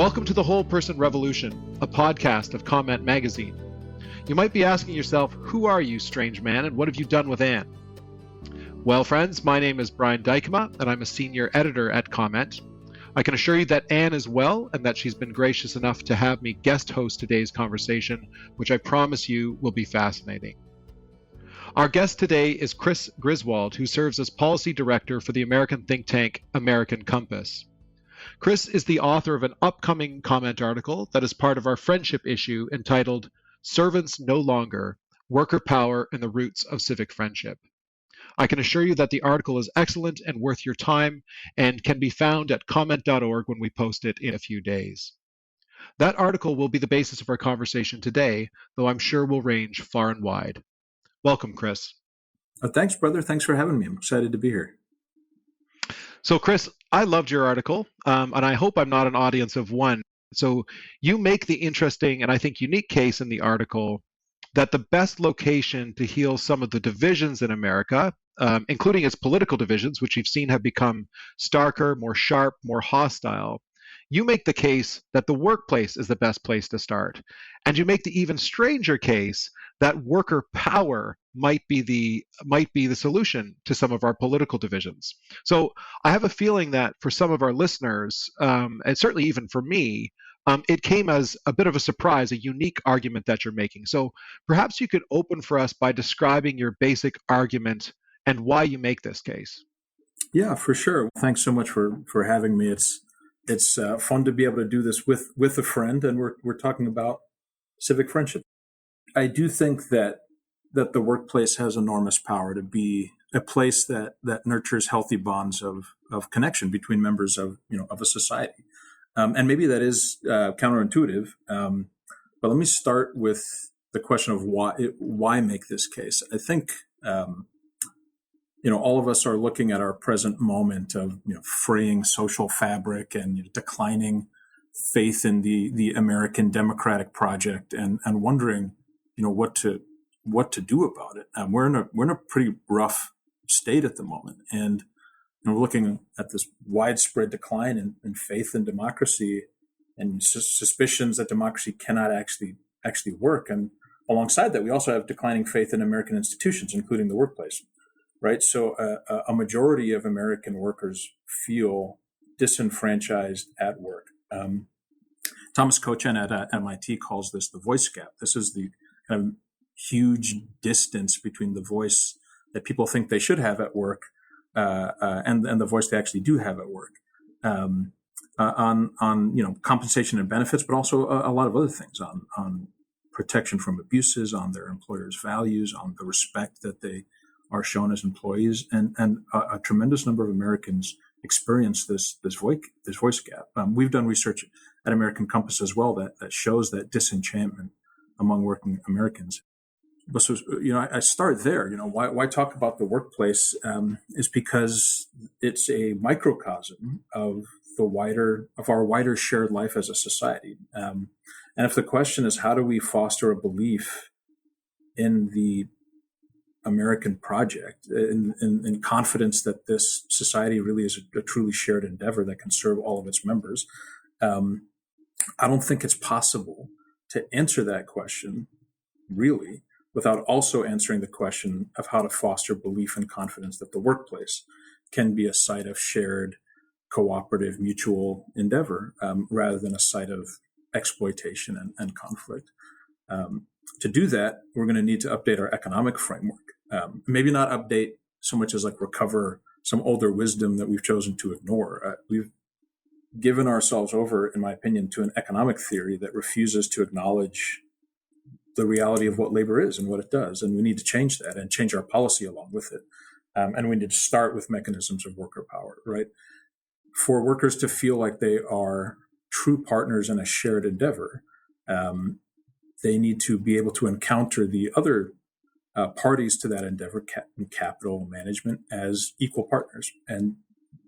Welcome to the Whole Person Revolution, a podcast of Comment Magazine. You might be asking yourself, who are you, strange man, and what have you done with Anne? Well, friends, my name is Brian Dykema, and I'm a senior editor at Comment. I can assure you that Anne is well, and that she's been gracious enough to have me guest host today's conversation, which I promise you will be fascinating. Our guest today is Chris Griswold, who serves as policy director for the American think tank American Compass. Chris is the author of an upcoming comment article that is part of our friendship issue entitled Servants No Longer, Worker Power and the Roots of Civic Friendship. I can assure you that the article is excellent and worth your time and can be found at comment.org when we post it in a few days. That article will be the basis of our conversation today, though I'm sure will range far and wide. Welcome, Chris. Thanks, brother. Thanks for having me. I'm excited to be here. So, Chris, I loved your article, and I hope I'm not an audience of one. So you make the interesting and I think unique case in the article that the best location to heal some of the divisions in America, including its political divisions, which you've seen have become starker, more sharp, more hostile, you make the case that the workplace is the best place to start. And you make the even stranger case that worker power might be the solution to some of our political divisions. So I have a feeling that for some of our listeners, and certainly even for me, it came as a bit of a surprise, a unique argument that you're making. So perhaps you could open for us by describing your basic argument and why you make this case. Yeah, for sure. Thanks so much for having me. It's fun to be able to do this with a friend, and we're talking about civic friendship. I do think that the workplace has enormous power to be a place that nurtures healthy bonds of connection between members of a society. And maybe that is counterintuitive, but let me start with the question of why make this case. I think all of us are looking at our present moment of fraying social fabric and declining faith in the American democratic project, and wondering what to do about it. We're in a pretty rough state at the moment, and we're looking at this widespread decline in faith in democracy and suspicions that democracy cannot actually work. And alongside that, we also have declining faith in American institutions, including the workplace. Right. So a majority of American workers feel disenfranchised at work. Thomas Cochin at MIT calls this the voice gap. This is the kind of huge distance between the voice that people think they should have at work and the voice they actually do have at work on compensation and benefits, but also a lot of other things on protection from abuses, on their employers' values, on the respect that they are shown as employees, and a tremendous number of Americans experience this voice gap. We've done research at American Compass as well that shows that disenchantment among working Americans. But so, I start there. Why talk about the workplace is because it's a microcosm of our wider shared life as a society. And if the question is how do we foster a belief in the American project, in confidence that this society really is a truly shared endeavor that can serve all of its members, I don't think it's possible to answer that question really without also answering the question of how to foster belief and confidence that the workplace can be a site of shared, cooperative, mutual endeavor rather than a site of exploitation and conflict. To do that, we're going to need to update our economic framework. Maybe not update so much as recover some older wisdom that we've chosen to ignore. We've given ourselves over, in my opinion, to an economic theory that refuses to acknowledge the reality of what labor is and what it does. And we need to change that and change our policy along with it. And we need to start with mechanisms of worker power, right? For workers to feel like they are true partners in a shared endeavor, they need to be able to encounter the other parties to that endeavor, capital management, as equal partners. And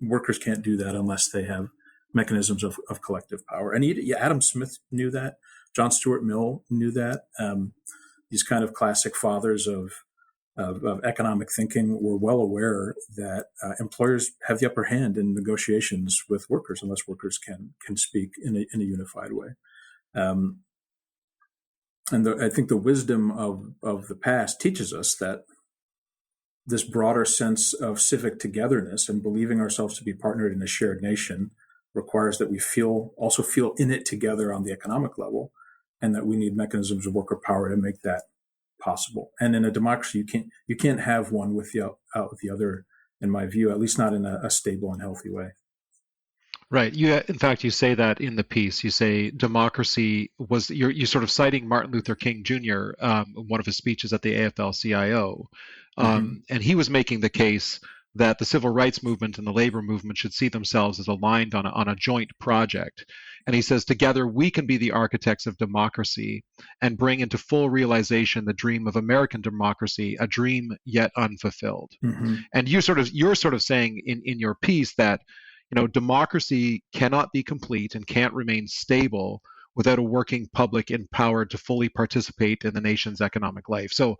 workers can't do that unless they have mechanisms of collective power. And Adam Smith knew that. John Stuart Mill knew that. These kind of classic fathers of of economic thinking, we're well aware that employers have the upper hand in negotiations with workers unless workers can speak in a unified way. I think the wisdom of the past teaches us that this broader sense of civic togetherness and believing ourselves to be partnered in a shared nation requires that we also feel in it together on the economic level, and that we need mechanisms of worker power to make that possible. And in a democracy, you can't have one without the other, in my view, at least not in a stable and healthy way. Right. In fact, you say that in the piece. You say democracy was, you're sort of citing Martin Luther King Jr., one of his speeches at the AFL-CIO. And he was making the case that the civil rights movement and the labor movement should see themselves as aligned on a joint project. And he says, together we can be the architects of democracy and bring into full realization the dream of American democracy, a dream yet unfulfilled. And you're sort of saying in your piece that, democracy cannot be complete and can't remain stable without a working public empowered to fully participate in the nation's economic life. So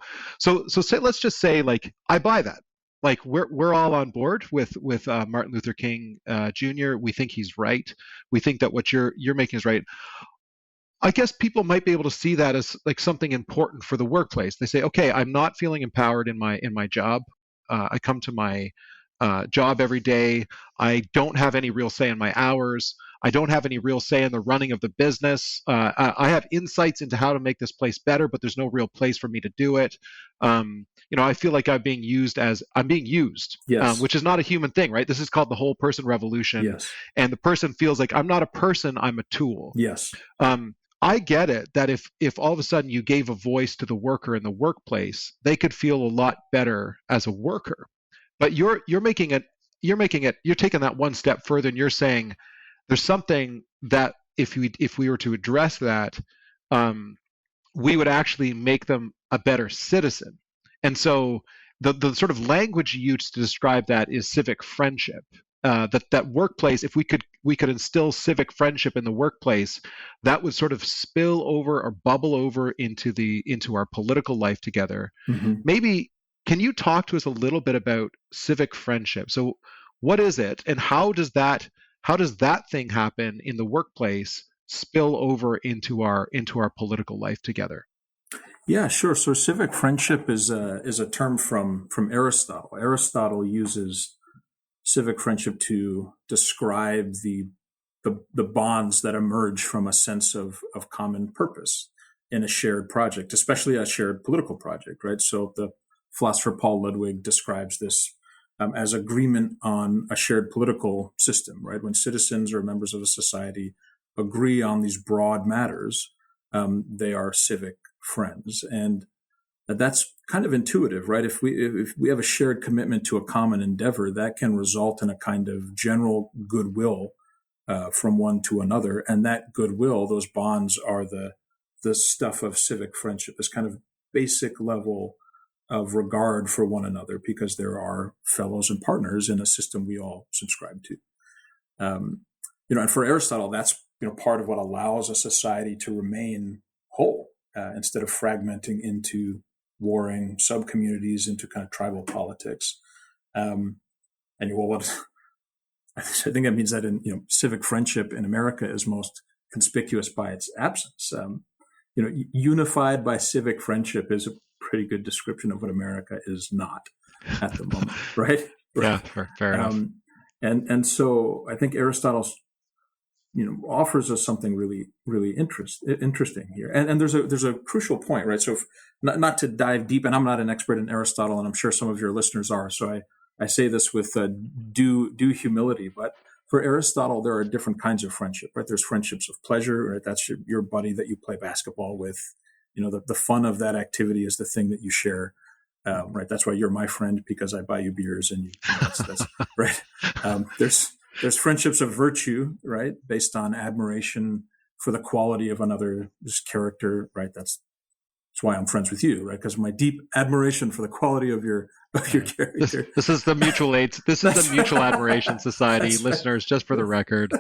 let's just say, like, I buy that. Like, we're all on board with Martin Luther King Jr. We think he's right. We think that what you're making is right. I guess people might be able to see that as like something important for the workplace. They say, okay, I'm not feeling empowered in my job. I come to my job every day. I don't have any real say in my hours. I don't have any real say in the running of the business. I have insights into how to make this place better, but there's no real place for me to do it. I feel like I'm being used. Yes. Which is not a human thing, right? This is called the whole person revolution. Yes. And the person feels like, I'm not a person, I'm a tool. Yes. I get it that if all of a sudden you gave a voice to the worker in the workplace, they could feel a lot better as a worker. But you're taking that one step further, and you're saying there's something that if we were to address that, we would actually make them a better citizen. And so the sort of language you use to describe that is civic friendship. That workplace, if we could instill civic friendship in the workplace, that would sort of spill over or bubble over into our political life together. Maybe. Can you talk to us a little bit about civic friendship? So what is it, and how does that thing happen in the workplace spill over into our political life together? Yeah, sure. So civic friendship is a term from Aristotle. Aristotle uses civic friendship to describe the bonds that emerge from a sense of common purpose in a shared project, especially a shared political project, right? So the philosopher Paul Ludwig describes this as agreement on a shared political system, right? When citizens or members of a society agree on these broad matters, they are civic friends. And that's kind of intuitive, right? If we have a shared commitment to a common endeavor, that can result in a kind of general goodwill from one to another. And that goodwill, those bonds, are the stuff of civic friendship, this kind of basic level of regard for one another, because there are fellows and partners in a system we all subscribe to. And for Aristotle, that's part of what allows a society to remain whole instead of fragmenting into warring sub-communities, into kind of tribal politics. I think that means that in civic friendship in America is most conspicuous by its absence. Unified by civic friendship is a pretty good description of what America is not at the moment, right? Yeah, fair enough. And so I think Aristotle, offers us something really, really interesting here. And there's a crucial point, right? So not to dive deep, and I'm not an expert in Aristotle, and I'm sure some of your listeners are. So I say this with due humility, but for Aristotle, there are different kinds of friendship, right? There's friendships of pleasure, right? That's your buddy that you play basketball with. The fun of that activity is the thing that you share, right? That's why you're my friend, because I buy you beers, and that's right. There's friendships of virtue, right? Based on admiration for the quality of another's character, right? That's why I'm friends with you, right? Because of my deep admiration for the quality of your character. This is the mutual aid. This is the Mutual Admiration Society, That's listeners, just for the record.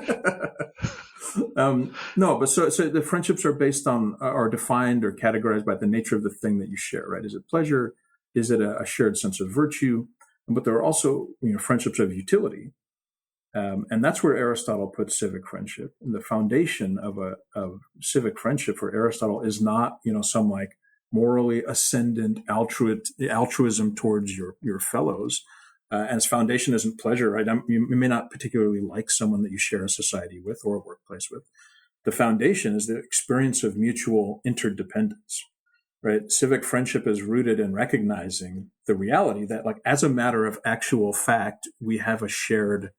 No, but so the friendships are based on, are defined or categorized by the nature of the thing that you share, right? Is it pleasure? Is it a shared sense of virtue? But there are also, friendships of utility. And that's where Aristotle puts civic friendship. And the foundation of civic friendship for Aristotle is not, some like morally ascendant altruism towards your fellows. And its foundation isn't pleasure, right? You may not particularly like someone that you share a society with or a workplace with. The foundation is the experience of mutual interdependence, right? Civic friendship is rooted in recognizing the reality that, like, as a matter of actual fact, we have a shared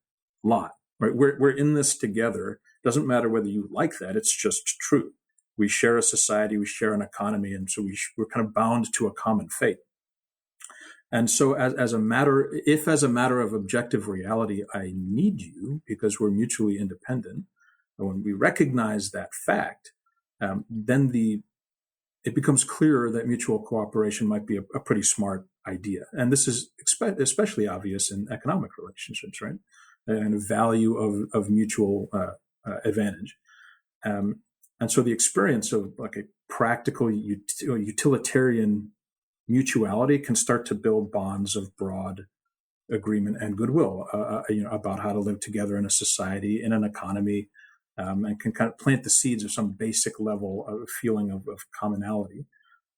lot, right? We're in this together. Doesn't matter whether you like that. It's just true. We share a society, we share an economy, and so we're kind of bound to a common fate. And so as a matter of objective reality, I need you because we're mutually independent. And when we recognize that fact, then it becomes clearer that mutual cooperation might be a pretty smart idea. And this is especially obvious in economic relationships, right? And a value of mutual advantage. And so the experience of like a practical utilitarian mutuality can start to build bonds of broad agreement and goodwill, about how to live together in a society, in an economy, and can kind of plant the seeds of some basic level of feeling of commonality.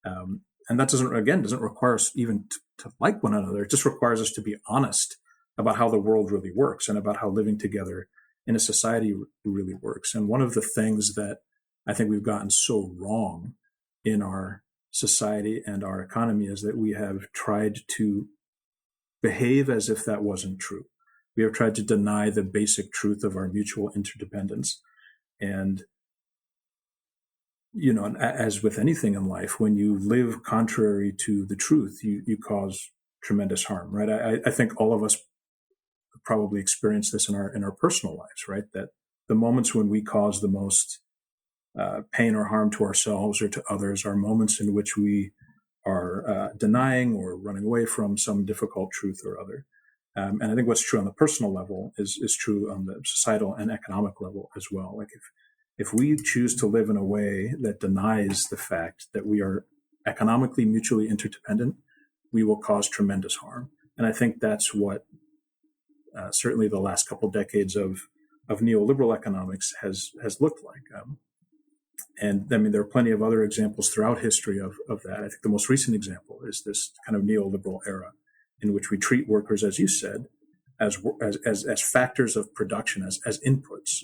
And that doesn't require us even to like one another. It just requires us to be honest about how the world really works and about how living together in a society really works. And one of the things that I think we've gotten so wrong in our society and our economy is that we have tried to behave as if that wasn't true. We have tried to deny the basic truth of our mutual interdependence. And, as with anything in life, when you live contrary to the truth, you cause tremendous harm, right? I think all of us probably experience this in our personal lives, right? That the moments when we cause the most pain or harm to ourselves or to others are moments in which we are denying or running away from some difficult truth or other. And I think what's true on the personal level is true on the societal and economic level as well. Like if we choose to live in a way that denies the fact that we are economically mutually interdependent, we will cause tremendous harm. And I think that's what certainly the last couple of decades of neoliberal economics has looked like. And I mean, there are plenty of other examples throughout history of that. I think the most recent example is this kind of neoliberal era in which we treat workers, as you said, as factors of production, as inputs.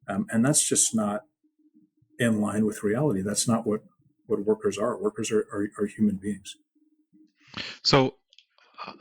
And that's just not in line with reality. That's not what workers are. Workers are human beings. So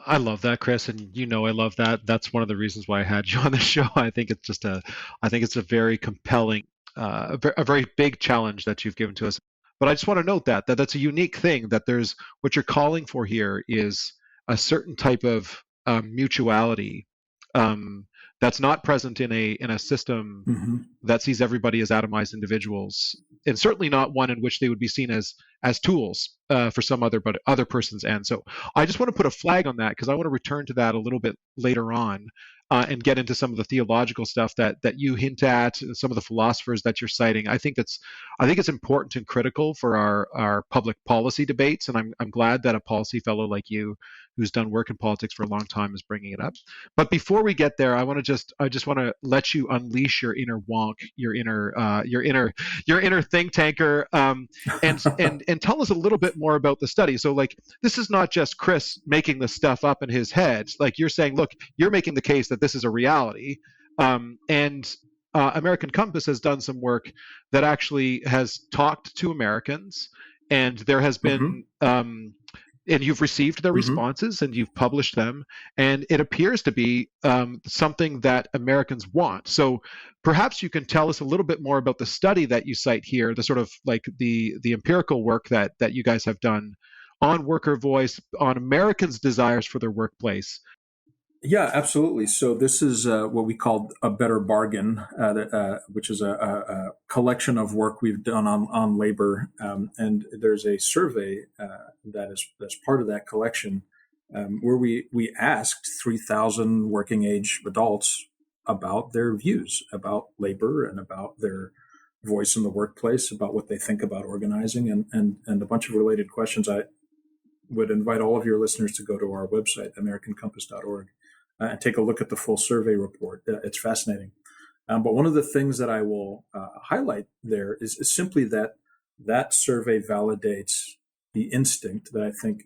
I love that, Chris, and I love that. That's one of the reasons why I had you on the show. I think it's a very compelling, a very big challenge that you've given to us. But I just want to note that's a unique thing, that there's what you're calling for here is a certain type of mutuality that's not present in a system that sees everybody as atomized individuals, and certainly not one in which they would be seen as tools for some other person's end. So I just want to put a flag on that because I want to return to that a little bit later on and get into some of the theological stuff that you hint at, and some of the philosophers that you're citing. I think it's important and critical for our public policy debates, and I'm glad that a policy fellow like you, who's done work in politics for a long time, is bringing it up. But before we get there, I just want to let you unleash your inner wonk, your inner think tanker, and tell us a little bit more about the study. So, like, this is not just Chris making this stuff up in his head. Like, you're saying, look, you're making the case that this is a reality, and American Compass has done some work that actually has talked to Americans, and there has been and you've received their responses and you've published them, and it appears to be something that Americans want. So perhaps you can tell us a little bit more about the study that you cite here, the sort of like the empirical work that you guys have done on worker voice, on Americans' desires for their workplace. Yeah, absolutely. So this is what we call a better bargain, which is a collection of work we've done on labor. And there's a survey that's part of that collection where we asked 3,000 working age adults about their views about labor and about their voice in the workplace, about what they think about organizing, and a bunch of related questions. would invite all of your listeners to go to our website, americancompass.org, and take a look at the full survey report. It's fascinating. But one of the things that I will highlight there is simply that survey validates the instinct that I think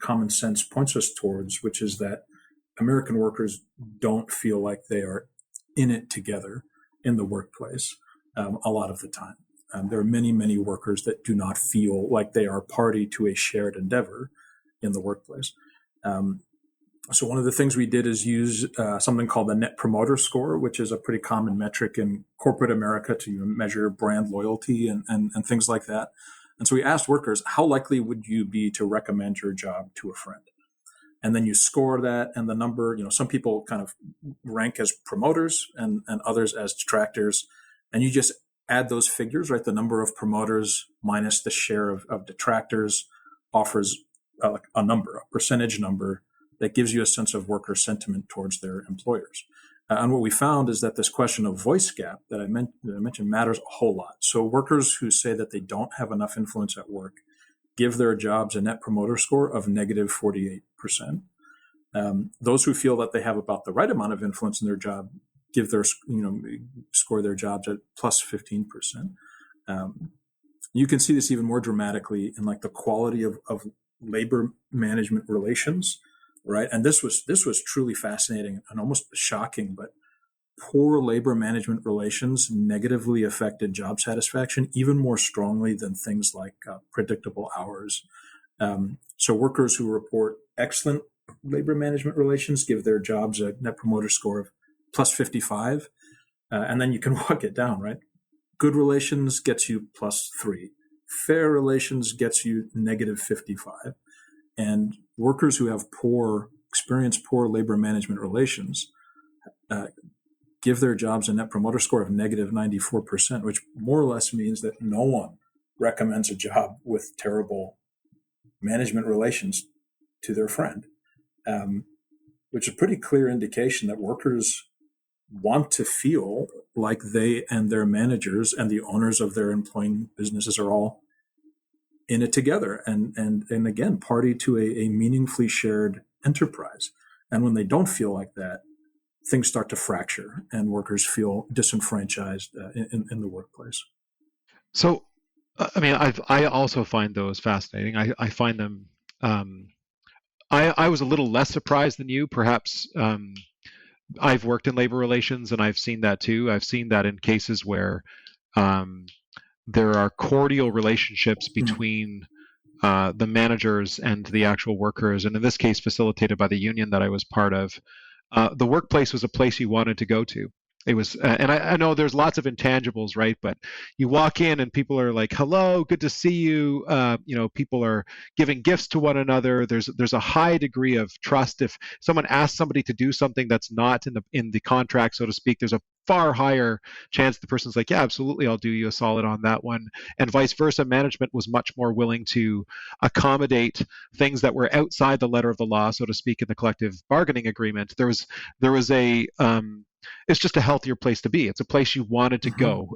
common sense points us towards, which is that American workers don't feel like they are in it together in the workplace a lot of the time. There are many, many workers that do not feel like they are party to a shared endeavor in the workplace. So one of the things we did is use something called the Net Promoter Score, which is a pretty common metric in corporate America to measure brand loyalty and things like that. And so we asked workers, how likely would you be to recommend your job to a friend? And then you score that, and the number, some people kind of rank as promoters and others as detractors. And you just add those figures, right? The number of promoters minus the share of detractors offers a number, a percentage number that gives you a sense of worker sentiment towards their employers. And what we found is that this question of voice gap that I mentioned matters a whole lot. So workers who say that they don't have enough influence at work give their jobs a net promoter score of negative 48%. Those who feel that they have about the right amount of influence in their job give score their jobs at plus 15%. You can see this even more dramatically in like the quality of labor management relations. Right. And this was truly fascinating and almost shocking, but poor labor management relations negatively affected job satisfaction even more strongly than things like predictable hours. So workers who report excellent labor management relations give their jobs a net promoter score of plus 55. And then you can walk it down, right? Good relations gets you plus 3. Fair relations gets you negative 55. And workers who have experience poor labor management relations give their jobs a net promoter score of negative 94%, which more or less means that no one recommends a job with terrible management relations to their friend, which is a pretty clear indication that workers want to feel like they and their managers and the owners of their employing businesses are all in it together and again, party to a meaningfully shared enterprise. And when they don't feel like that, things start to fracture and workers feel disenfranchised in the workplace. So, I also find those fascinating. I find them, I was a little less surprised than you. Perhaps I've worked in labor relations and I've seen that too. I've seen that in cases where there are cordial relationships between the managers and the actual workers, and in this case facilitated by the union that I was part of. The workplace was a place you wanted to go to. It was, and I know there's lots of intangibles, right? But you walk in and people are like, "Hello, good to see you." People are giving gifts to one another. There's a high degree of trust. If someone asks somebody to do something that's not in the contract, so to speak, there's a far higher chance the person's like, "Yeah, absolutely, I'll do you a solid on that one," and vice versa. Management was much more willing to accommodate things that were outside the letter of the law, so to speak, in the collective bargaining agreement. There was a it's just a healthier place to be. It's a place you wanted to go,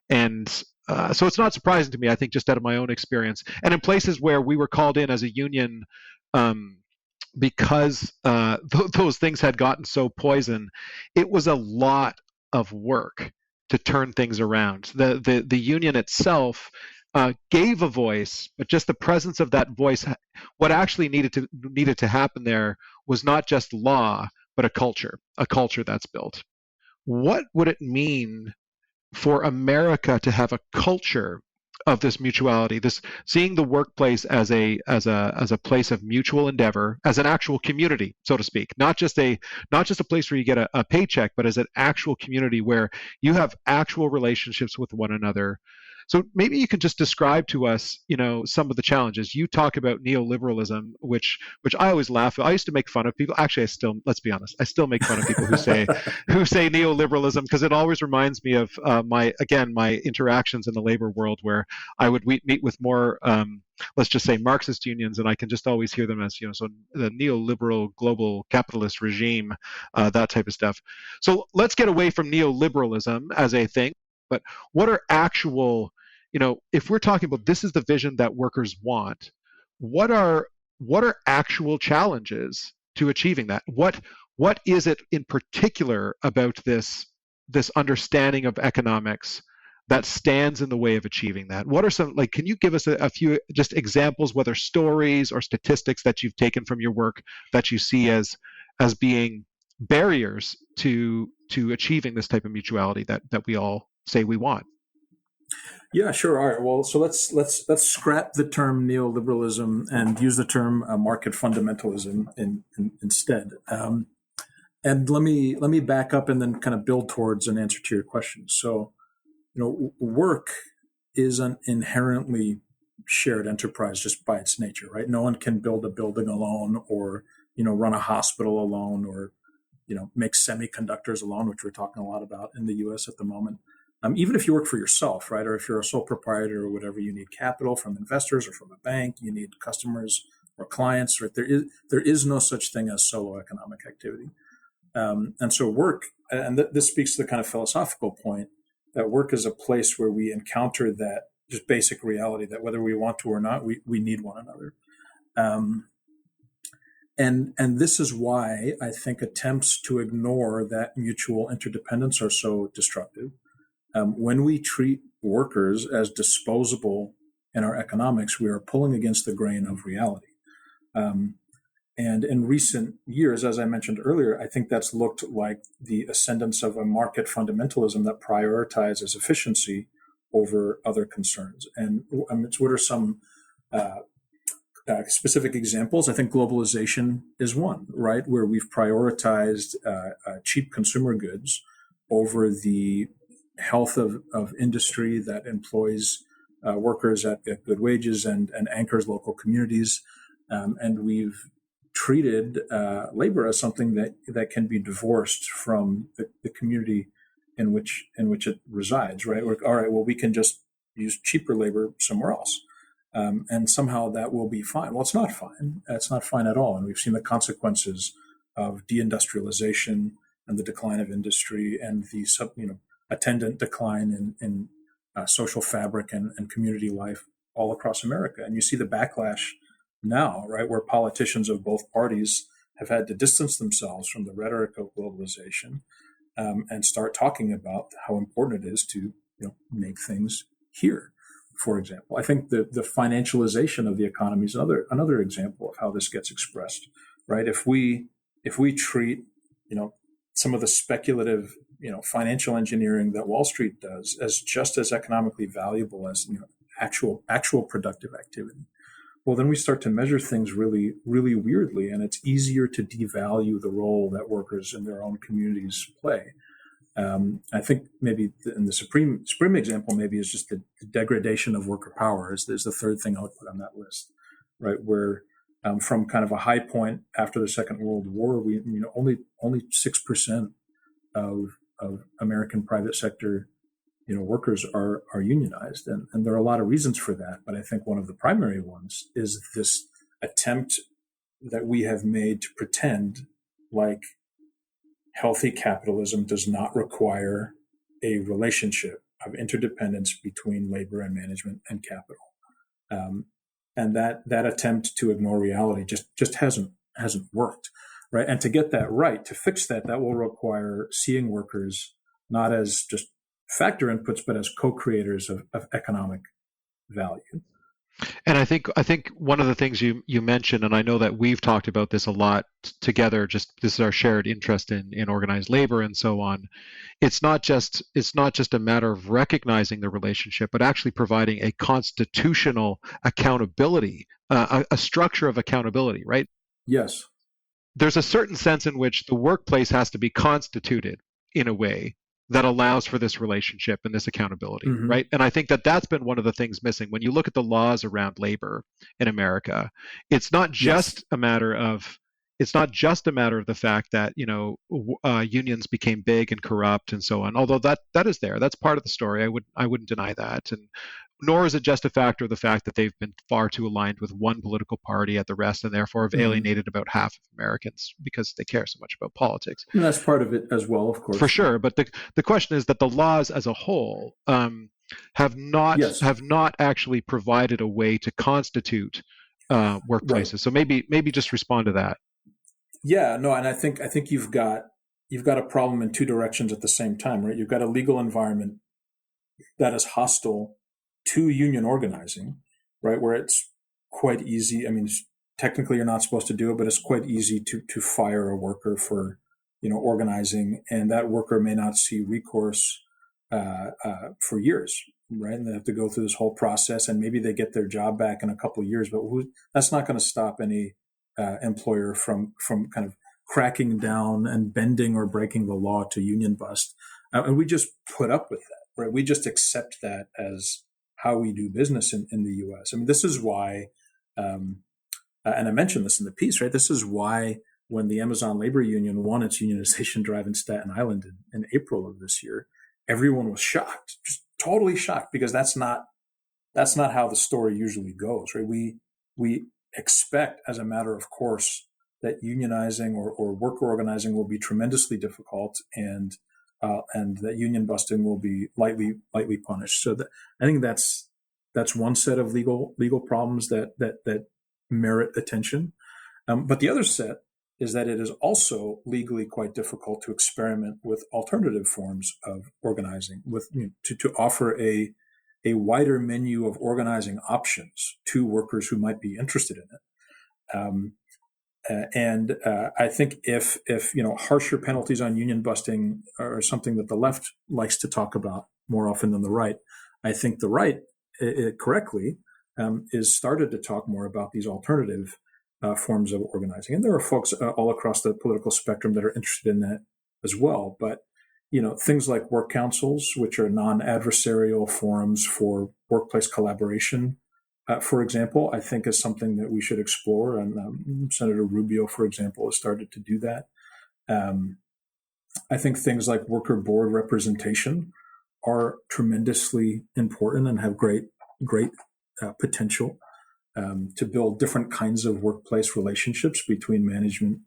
and so it's not surprising to me, I think, just out of my own experience. And in places where we were called in as a union because those things had gotten so poison, it was a lot of work to turn things around. The union itself gave a voice, but just the presence of that voice, what actually needed to happen there was not just law, but a culture that's built. What would it mean for America to have a culture of this mutuality, this seeing the workplace as a place of mutual endeavor, as an actual community, so to speak, not just a place where you get a paycheck, but as an actual community where you have actual relationships with one another. So maybe you can just describe to us, some of the challenges. You talk about neoliberalism, which I always laugh at. I used to make fun of people. Actually, let's be honest, I still make fun of people who say neoliberalism, because it always reminds me of my interactions in the labor world, where I would meet with more, let's just say, Marxist unions, and I can just always hear them as, so the neoliberal global capitalist regime, that type of stuff. So let's get away from neoliberalism as a thing. But what are actual, if we're talking about this is the vision that workers want, what are actual challenges to achieving that? What is it in particular about this understanding of economics that stands in the way of achieving that? What are some, can you give us a few just examples, whether stories or statistics that you've taken from your work that you see as being barriers to achieving this type of mutuality that we all say we want? Yeah, sure. All right. Well, so let's scrap the term neoliberalism and use the term market fundamentalism instead. And let me back up and then kind of build towards an answer to your question. So, work is an inherently shared enterprise just by its nature, right? No one can build a building alone, or run a hospital alone, or make semiconductors alone, which we're talking a lot about in the U.S. at the moment. Even if you work for yourself, right, or if you're a sole proprietor or whatever, you need capital from investors or from a bank. You need customers or clients. Right? There is no such thing as solo economic activity. And so work, and this speaks to the kind of philosophical point that work is a place where we encounter that just basic reality that whether we want to or not, we need one another. And this is why I think attempts to ignore that mutual interdependence are so destructive. When we treat workers as disposable in our economics, we are pulling against the grain of reality. And in recent years, as I mentioned earlier, I think that's looked like the ascendance of a market fundamentalism that prioritizes efficiency over other concerns. And what are some specific examples? I think globalization is one, right, where we've prioritized cheap consumer goods over the health of industry that employs workers at good wages and anchors local communities. And we've treated labor as something that can be divorced from the community in which it resides, right? All right, well, we can just use cheaper labor somewhere else. And somehow that will be fine. Well, it's not fine. It's not fine at all. And we've seen the consequences of deindustrialization and the decline of industry and the attendant decline in social fabric and community life all across America. And you see the backlash now, right, where politicians of both parties have had to distance themselves from the rhetoric of globalization and start talking about how important it is to make things here. For example, I think the financialization of the economy is another example of how this gets expressed, right? If we treat some of the speculative financial engineering that Wall Street does as just as economically valuable as actual productive activity, well, then we start to measure things really, really weirdly, and it's easier to devalue the role that workers in their own communities play. I think maybe in the supreme example maybe is just the degradation of worker power is the third thing I would put on that list, right? Where from kind of a high point after the Second World War, we only 6% of American private sector workers are unionized, and there are a lot of reasons for that. But I think one of the primary ones is this attempt that we have made to pretend like healthy capitalism does not require a relationship of interdependence between labor and management and capital, and that attempt to ignore reality just hasn't worked, right? And to get that right, to fix that will require seeing workers not as just factor inputs, but as co-creators of economic value. And I think one of the things you mentioned, and I know that we've talked about this a lot together, just this is our shared interest in organized labor and so on. It's not just a matter of recognizing the relationship, but actually providing a constitutional accountability, a structure of accountability, right? Yes. There's a certain sense in which the workplace has to be constituted in a way that allows for this relationship and this accountability, Mm-hmm. right? And I think that's been one of the things missing. When you look at the laws around labor in America, it's not just a matter of the fact that unions became big and corrupt and so on. Although that is there, that's part of the story. I wouldn't deny that, and nor is it just a factor of the fact that they've been far too aligned with one political party at the rest, and therefore have alienated about half of Americans because they care so much about politics. And that's part of it as well, of course. For sure, but the question is that the laws as a whole Yes. have not actually provided a way to constitute workplaces. Right. So maybe just respond to that. Yeah, no, and I think you've got a problem in two directions at the same time, right? You've got a legal environment that is hostile to union organizing, right? Where it's quite easy. I mean, technically you're not supposed to do it, but it's quite easy to fire a worker for, organizing, and that worker may not see recourse for years, right? And they have to go through this whole process, and maybe they get their job back in a couple of years, but that's not going to stop any employer from kind of cracking down and bending or breaking the law to union bust. And we just put up with that, right? We just accept that as how we do business in the U.S. I mean, this is why, and I mentioned this in the piece, right? This is why when the Amazon Labor Union won its unionization drive in Staten Island in April of this year, everyone was shocked, just totally shocked, because that's not how the story usually goes, right? We expect, as a matter of course, that unionizing or worker organizing will be tremendously difficult, and that union busting will be lightly punished. So I think that's one set of legal problems that merit attention. But the other set is that it is also legally quite difficult to experiment with alternative forms of organizing, to offer a wider menu of organizing options to workers who might be interested in it. And I think if harsher penalties on union busting are something that the left likes to talk about more often than the right, I think the right, correctly, is started to talk more about these alternative forms of organizing. And there are folks all across the political spectrum that are interested in that as well. But things like work councils, which are non-adversarial forums for workplace collaboration, for example, I think is something that we should explore. And Senator Rubio, for example, has started to do that. I think things like worker board representation are tremendously important and have great potential to build different kinds of workplace relationships between management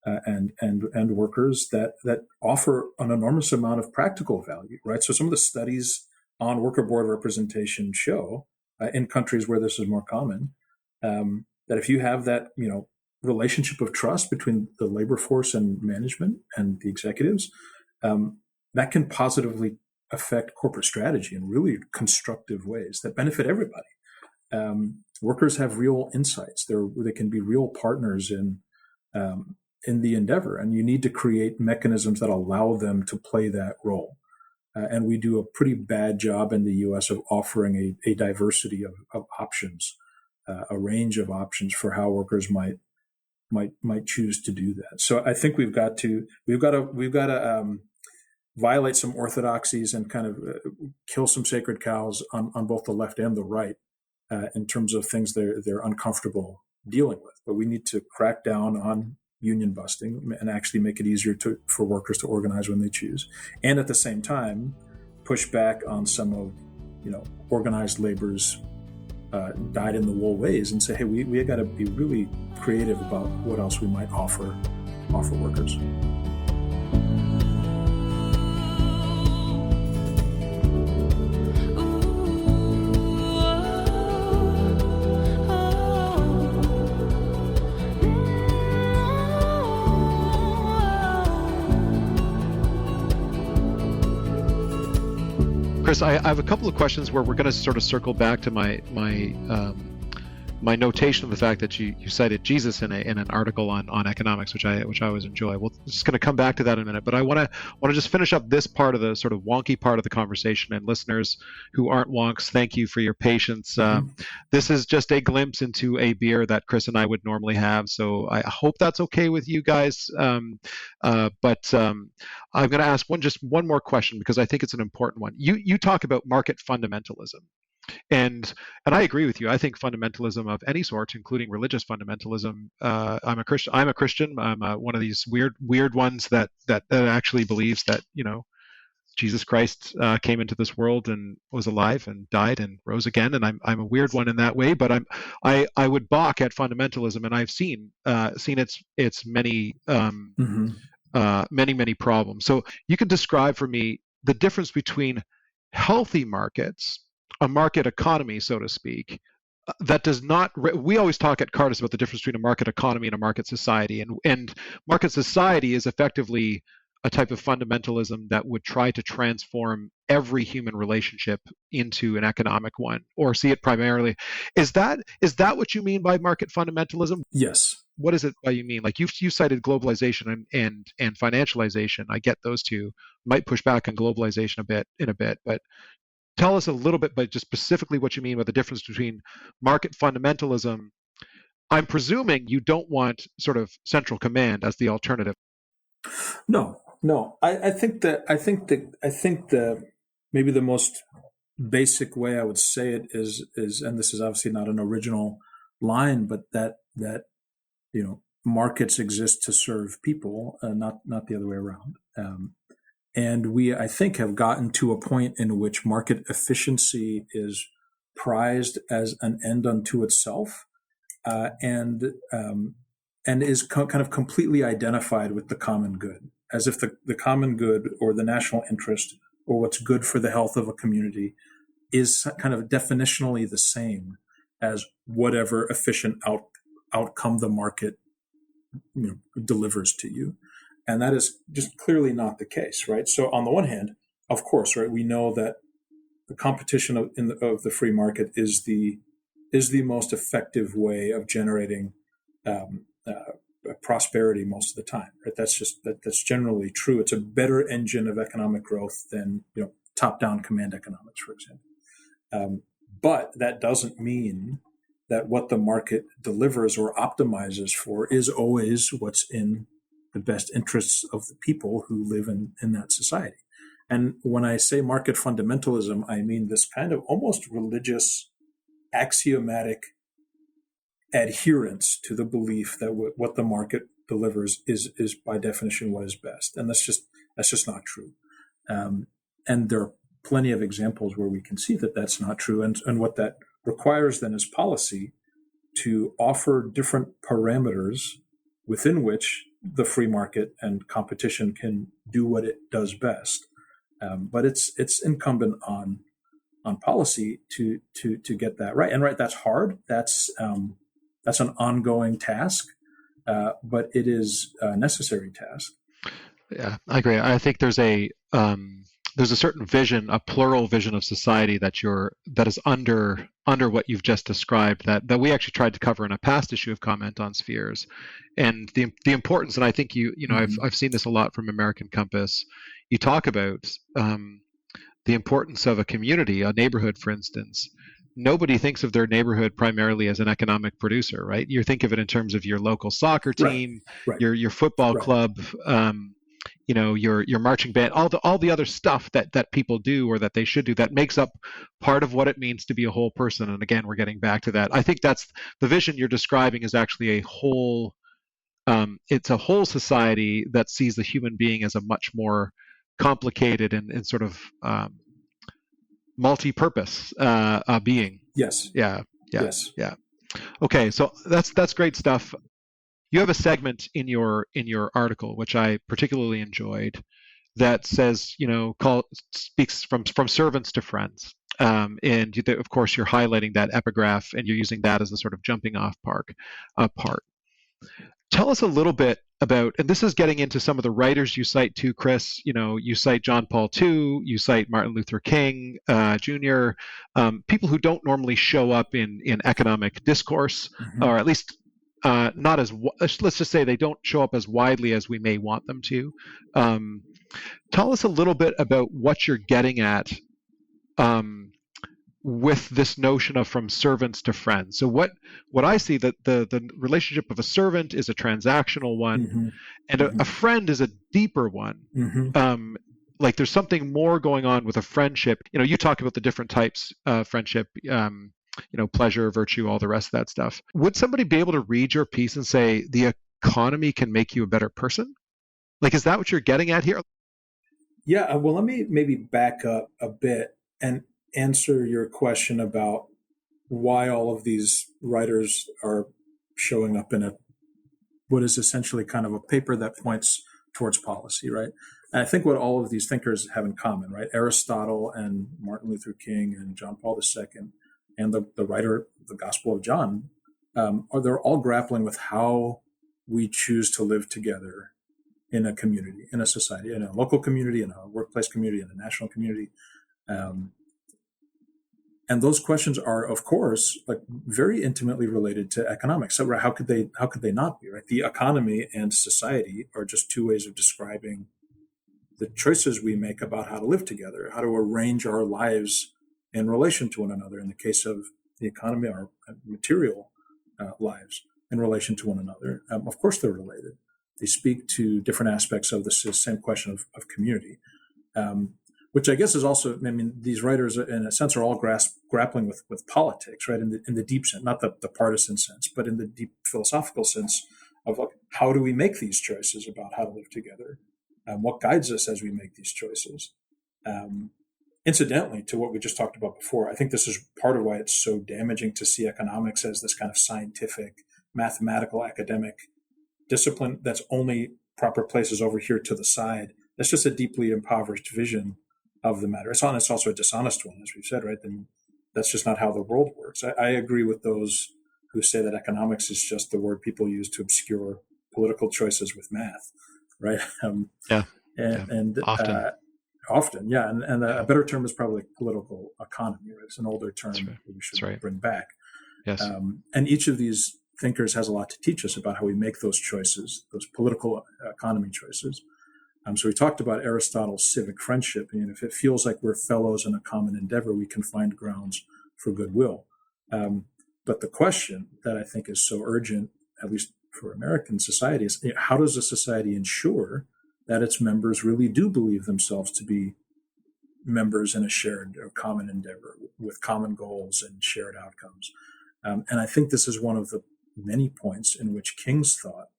and workers that offer an enormous amount of practical value, right? So some of the studies on worker board representation show in countries where this is more common, that if you have that, relationship of trust between the labor force and management and the executives, that can positively affect corporate strategy in really constructive ways that benefit everybody. Workers have real insights. They can be real partners in the endeavor, and you need to create mechanisms that allow them to play that role. And we do a pretty bad job in the U.S. of offering a diversity of options, a range of options for how workers might choose to do that. So I think we've got to violate some orthodoxies and kind of kill some sacred cows on both the left and the right in terms of things they're uncomfortable dealing with. But we need to crack down on union busting and actually make it easier for workers to organize when they choose, and at the same time push back on some of organized labor's dyed-in-the-wool ways and say, hey, we got to be really creative about what else we might offer workers. Chris, I have a couple of questions where we're going to sort of circle back to my notation of the fact that you cited Jesus in an article on economics, which I always enjoy. We're just going to come back to that in a minute, but I want to just finish up this part of the sort of wonky part of the conversation. And listeners who aren't wonks, thank you for your patience. This is just a glimpse into a beer that Chris and I would normally have, so I hope that's okay with you guys. But I'm going to ask one more question because I think it's an important one. You talk about market fundamentalism. And I agree with you. I think fundamentalism of any sort, including religious fundamentalism, I'm a Christian. I'm one of these weird ones that actually believes that Jesus Christ came into this world and was alive and died and rose again. And I'm a weird one in that way. But I would balk at fundamentalism, and I've seen its many many problems. So you can describe for me the difference between healthy markets, a market economy, so to speak, that does not, we always talk at Cardis about the difference between a market economy and a market society. And market society is effectively a type of fundamentalism that would try to transform every human relationship into an economic one, or see it primarily. Is that what you mean by market fundamentalism? Yes. What is it that you mean? Like you cited globalization and financialization. I get those two. Might push back on globalization a bit, but tell us a little bit, but just specifically what you mean by the difference between market fundamentalism. I'm presuming you don't want sort of central command as the alternative. No. I think the maybe the most basic way I would say it is, and this is obviously not an original line, but that markets exist to serve people, not the other way around. And we, I think, have gotten to a point in which market efficiency is prized as an end unto itself, and is kind of completely identified with the common good, as if the common good or the national interest or what's good for the health of a community is kind of definitionally the same as whatever efficient outcome the market delivers to you. And that is just clearly not the case, right? So on the one hand, of course, right, we know that the competition of the free market is the most effective way of generating prosperity most of the time, right? That's generally true. It's a better engine of economic growth than top-down command economics, for example. But that doesn't mean that what the market delivers or optimizes for is always what's in the best interests of the people who live in that society. And when I say market fundamentalism, I mean this kind of almost religious, axiomatic adherence to the belief that what the market delivers is by definition what is best. And that's just not true. And there are plenty of examples where we can see that that's not true. And what that requires then is policy to offer different parameters within which the free market and competition can do what it does best. But it's incumbent on policy to get that right. And right, that's hard. That's an ongoing task, but it is a necessary task. Yeah, I agree. I think there's a certain vision, a plural vision of society that is under what you've just described, that we actually tried to cover in a past issue of Comment on Spheres, and the importance. And I think I've seen this a lot from American Compass. You talk about the importance of a community, a neighborhood, for instance. Nobody thinks of their neighborhood primarily as an economic producer, right? You think of it in terms of your local soccer team, right. your football club, your marching band, all the other stuff that people do or that they should do, that makes up part of what it means to be a whole person. And again, we're getting back to that. I think that's the vision you're describing is actually a whole. It's a whole society that sees the human being as a much more complicated and sort of multi-purpose being. Yes. Yeah. Yes. Yeah. Okay, so that's great stuff. You have a segment in your article which I particularly enjoyed that says, speaks from servants to friends, and of course you're highlighting that epigraph and you're using that as a sort of jumping off part. Tell us a little bit about, and this is getting into some of the writers you cite too, Chris. You cite John Paul II, you cite Martin Luther King Jr., people who don't normally show up in economic discourse, or at least not as, let's just say they don't show up as widely as we may want them to. Tell us a little bit about what you're getting at with this notion of from servants to friends. So what I see, that the relationship of a servant is a transactional one, and a friend is a deeper one. Like there's something more going on with a friendship. You talk about the different types of friendship, pleasure, virtue, all the rest of that stuff. Would somebody be able to read your piece and say the economy can make you a better person? Like, is that what you're getting at here? Yeah, well, let me maybe back up a bit and answer your question about why all of these writers are showing up in what is essentially kind of a paper that points towards policy, right? And I think what all of these thinkers have in common, right? Aristotle and Martin Luther King and John Paul II and the writer of the Gospel of John, they're all grappling with how we choose to live together in a community, in a society, in a local community, in a workplace community, in a national community. And those questions are, of course, like very intimately related to economics. So how could they not be, right? The economy and society are just two ways of describing the choices we make about how to live together, how to arrange our lives in relation to one another. In the case of the economy, our material lives in relation to one another. Of course, they're related. They speak to different aspects of the same question of community. Which I guess is also, I mean, these writers, in a sense, are all grappling with politics, right? In the deep sense, not the partisan sense, but in the deep philosophical sense of like, how do we make these choices about how to live together? What guides us as we make these choices? Incidentally, to what we just talked about before, I think this is part of why it's so damaging to see economics as this kind of scientific, mathematical, academic discipline that's only proper places over here to the side. That's just a deeply impoverished vision of the matter. It's also a dishonest one, as we've said, right? And that's just not how the world works. I agree with those who say that economics is just the word people use to obscure political choices with math, right? And often, yeah. And a better term is probably political economy, right? It's an older term that we should bring back. Yes. And each of these thinkers has a lot to teach us about how we make those choices, those political economy choices. So we talked about Aristotle's civic friendship. And if it feels like we're fellows in a common endeavor, we can find grounds for goodwill. But the question that I think is so urgent, at least for American society, is how does a society ensure that its members really do believe themselves to be members in a shared or common endeavor with common goals and shared outcomes? And I think this is one of the many points in which King's thought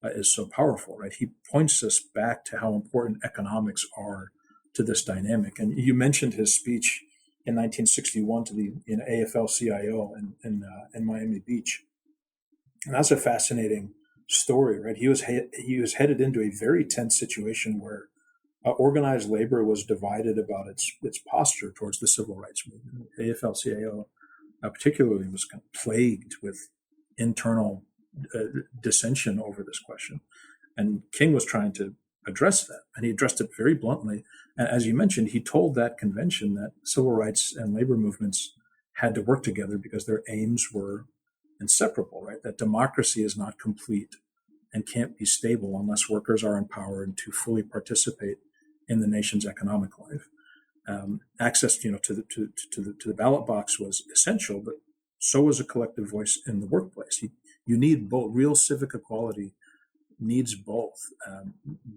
is so powerful, right? He points us back to how important economics are to this dynamic. And you mentioned his speech in 1961 to the AFL-CIO in Miami Beach. And that's a fascinating story, right? He was headed into a very tense situation where organized labor was divided about its posture towards the civil rights movement. AFL-CIO particularly was kind of plagued with internal dissension over this question. And King was trying to address that, and he addressed it very bluntly. And as you mentioned, he told that convention that civil rights and labor movements had to work together because their aims were inseparable, right? That democracy is not complete and can't be stable unless workers are empowered to fully participate in the nation's economic life. Access, to the ballot box was essential, but so was a collective voice in the workplace. You need both. Real civic equality needs both.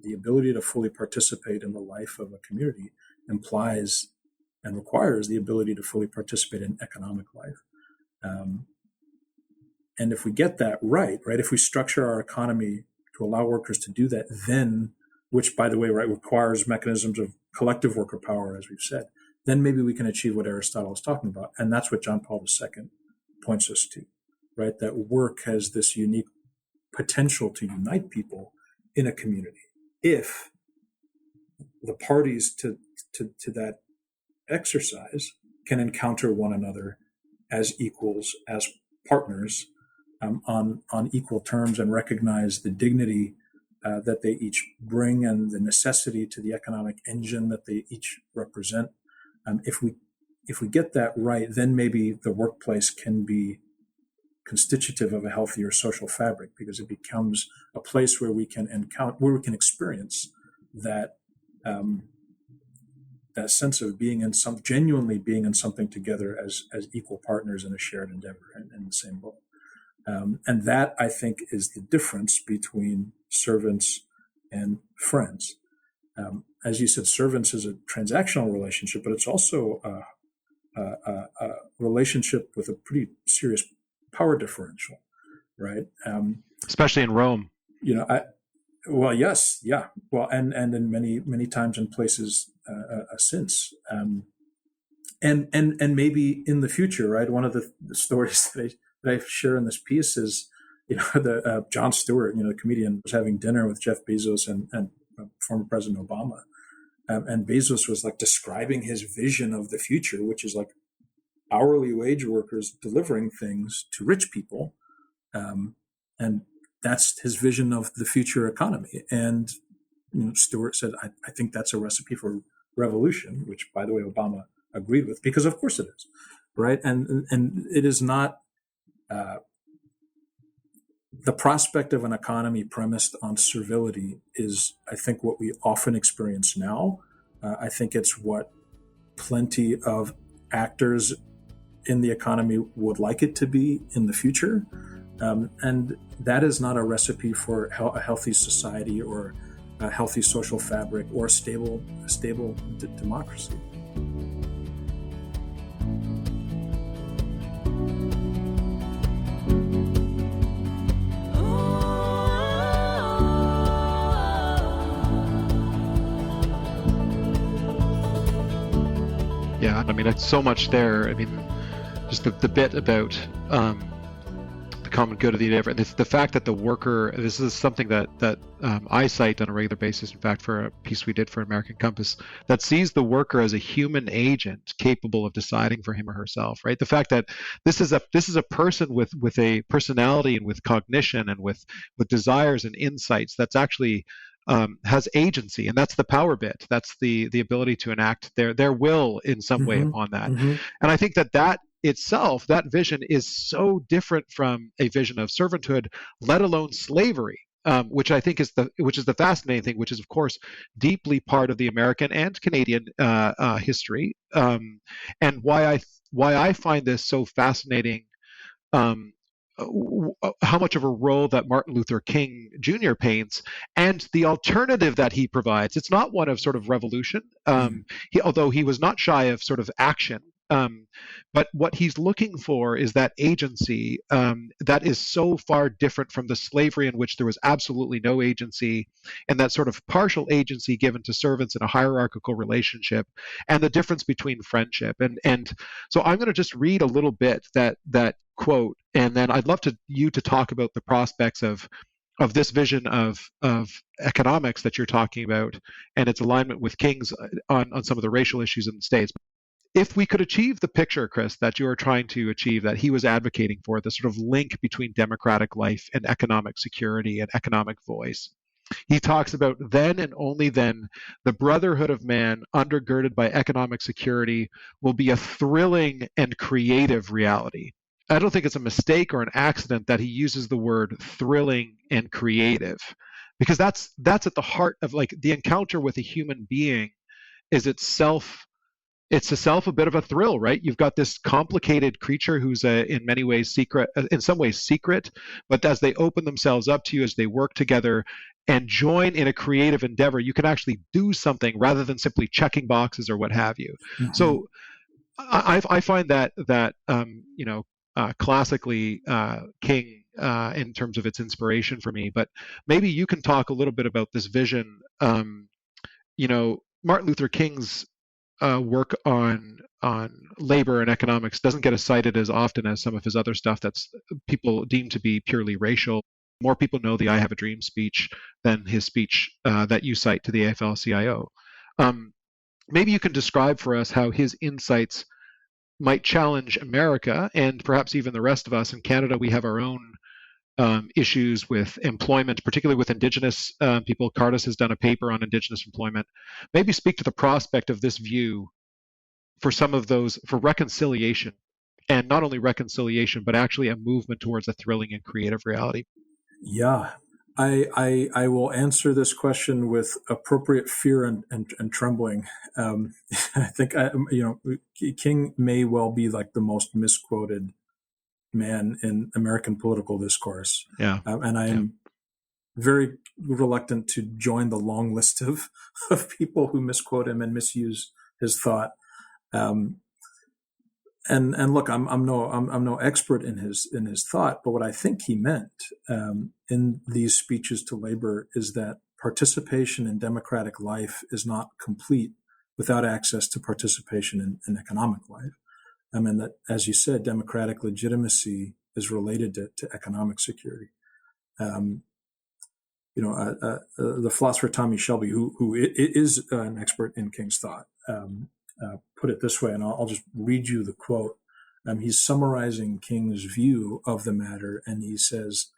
The ability to fully participate in the life of a community implies and requires the ability to fully participate in economic life. And if we get that right, if we structure our economy to allow workers to do that, then, which by the way, right, requires mechanisms of collective worker power, as we've said, then maybe we can achieve what Aristotle is talking about. And that's what John Paul II points us to, right? That work has this unique potential to unite people in a community if the parties to that exercise can encounter one another as equals, as partners, on equal terms, and recognize the dignity that they each bring and the necessity to the economic engine that they each represent. If we get that right, then maybe the workplace can be constitutive of a healthier social fabric, because it becomes a place where we can experience that that sense of genuinely being in something together as equal partners in a shared endeavor in the same boat. And that, I think, is the difference between servants and friends. As you said, servants is a transactional relationship, but it's also a relationship with a pretty serious power differential, right? Especially in Rome. Yes, yeah. Well, and in many times and places since, and maybe in the future, right? One of the stories that I share in this piece is, Jon Stewart, the comedian, was having dinner with Jeff Bezos and former President Obama. And Bezos was like describing his vision of the future, which is like hourly wage workers delivering things to rich people. And that's his vision of the future economy. And Stewart said, I think that's a recipe for revolution, which, by the way, Obama agreed with, because of course it is, right? And it is not the prospect of an economy premised on servility is, I think, what we often experience now. I think it's what plenty of actors in the economy would like it to be in the future. And that is not a recipe for a healthy society or a healthy social fabric or a stable democracy. Yeah, I mean, it's so much there. I mean, just the bit about the common good of the endeavor. The fact that the worker, this is something that I cite on a regular basis, in fact, for a piece we did for American Compass, that sees the worker as a human agent capable of deciding for him or herself, right? The fact that this is a person with a personality and with cognition and with desires and insights that's actually has agency, and that's the power bit. That's the ability to enact their will in some way upon that. And I think that itself, that vision, is so different from a vision of servanthood, let alone slavery, which I think is the fascinating thing, which is of course deeply part of the American and Canadian history, and why I find this so fascinating. How much of a role that Martin Luther King Jr. paints, and the alternative that he provides. It's not one of sort of revolution, although he was not shy of sort of action. But what he's looking for is that agency that is so far different from the slavery in which there was absolutely no agency, and that sort of partial agency given to servants in a hierarchical relationship, and the difference between friendship. And so I'm going to just read a little bit that quote, and then I'd love you to talk about the prospects of this vision of economics that you're talking about and its alignment with King's on some of the racial issues in the States. If we could achieve the picture, Chris, that you are trying to achieve, that he was advocating for, the sort of link between democratic life and economic security and economic voice, he talks about then and only then the brotherhood of man undergirded by economic security will be a thrilling and creative reality. I don't think it's a mistake or an accident that he uses the word thrilling and creative, because that's at the heart of, like, the encounter with a human being is itself a bit of a thrill, right? You've got this complicated creature who's in many ways secret, in some ways secret, but as they open themselves up to you, as they work together and join in a creative endeavor, you can actually do something rather than simply checking boxes or what have you. So I find that classically King in terms of its inspiration for me. But maybe you can talk a little bit about this vision. Martin Luther King's work on labor and economics doesn't get cited as often as some of his other stuff that's people deem to be purely racial. More people know the "I Have a Dream" speech than his speech that you cite to the AFL-CIO. Maybe you can describe for us how his insights might challenge America and perhaps even the rest of us. In Canada, we have our own issues with employment, particularly with Indigenous people. Cardis has done a paper on Indigenous employment. Maybe speak to the prospect of this view for some of those, for reconciliation, and not only reconciliation, but actually a movement towards a thrilling and creative reality. Yeah, I will answer this question with appropriate fear and trembling. I think King may well be like the most misquoted man in American political discourse. Yeah, and I am very reluctant to join the long list of people who misquote him and misuse his thought. And look, I'm no expert in his thought, but what I think he meant in these speeches to labor is that participation in democratic life is not complete without access to participation in economic life. I mean, that, as you said, democratic legitimacy is related to economic security. The philosopher Tommy Shelby, who is an expert in King's thought, put it this way, and I'll just read you the quote. He's summarizing King's view of the matter, and he says,